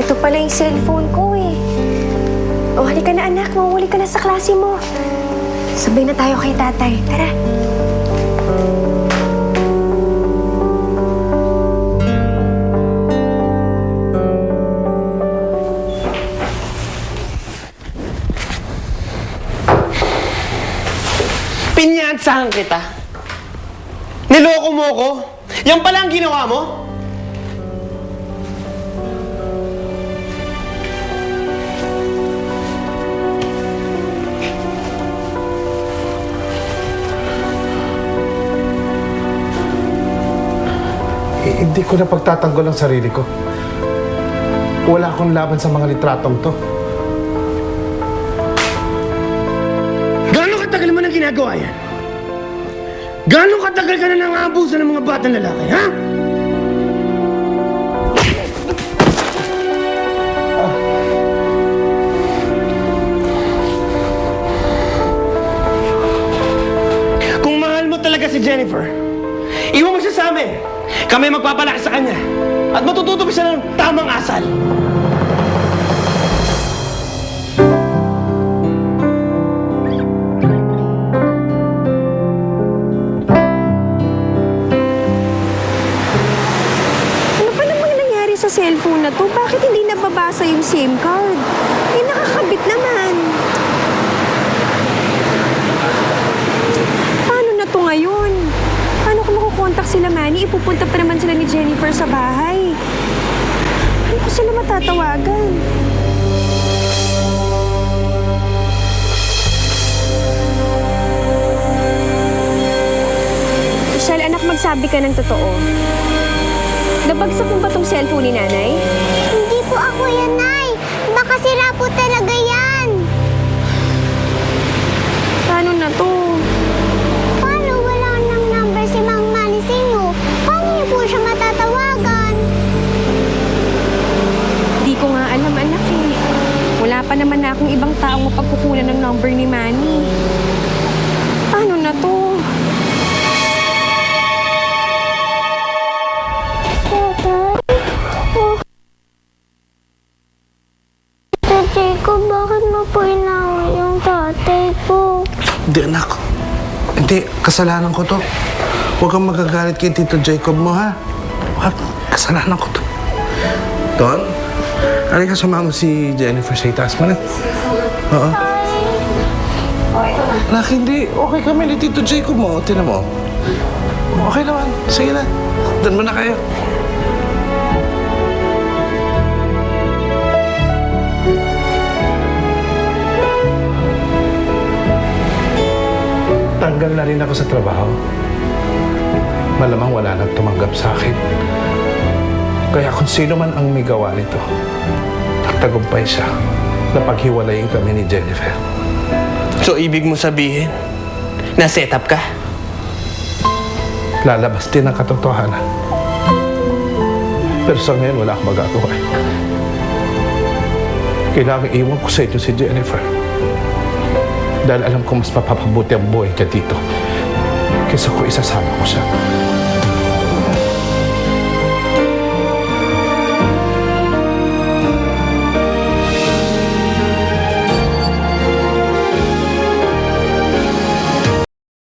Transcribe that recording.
Ito pala yung cellphone ko eh. O, halika na anak. Mauuli ka na sa klase mo. Sabay na tayo kay tatay. Tara. Pinyansahan kita. Niloko mo ko. Yan pala ang ginawa mo? Hindi ko na pagtatanggol ang sarili ko. Wala akong laban sa mga litratong to. Gano'ng katagal mo nang ginagawa yan? Gano'ng katagal ka na nang-aabuso ng mga batang lalaki, ha? Kung mahal mo talaga si Jennifer, iwan mo siya sa amin. Kami magpapalaki sa kanya. At matututo siya ng tamang asal. Ano pa namang nangyari sa cellphone na to? Bakit hindi nababasa yung SIM card? Eh, nakakabit naman. Paano na to ngayon? Paano ko makukontak sila, Manny? Ipupunta pa naman sila ni Jennifer sa bahay. Paano ko sila matatawagan? Michelle, anak, magsabi ka ng totoo. Nabagsak mo ba tong cellphone ni nanay? Hindi po ako yan, Nay. Baka sira po talaga yan. Paano na to? Paano wala nang number si Mang Manny sa inyo? Paano niyo po siya matatawagan? Di ko nga alam, anak eh. Wala pa naman na akong ibang taong mapagkukunan ng number ni Manny. Paano na to? Tita Jacob, bakit mo po inaway yung tatay ko? Hindi, anak. Hindi, kasalanan ko to. Huwag kang magagalit kay Tito Jacob mo, ha? Huwag, kasalanan ko to. Don, halika sumama si Jennifer sa itaas mo na. Oo. Anak, hindi. Okay kami ni Tito Jacob mo. Tinan mo. Okay naman. Sige na. Doon mo na kayo. Tanggal na rin ako sa trabaho. Malamang wala nang tumanggap sa akin. Kaya kung sino man ang may gawa nito, nagtagumpay siya na paghiwalayin kami ni Jennifer. So, ibig mo sabihin, na-set up ka? Lalabas din ang katotohanan. Pero sa ngayon, wala akong magagawa. Kailangan iwan ko sa inyo si Jennifer. Dahil alam ko mas mapapabuti ang buhay niya dito kaysa ko isasama ko siya.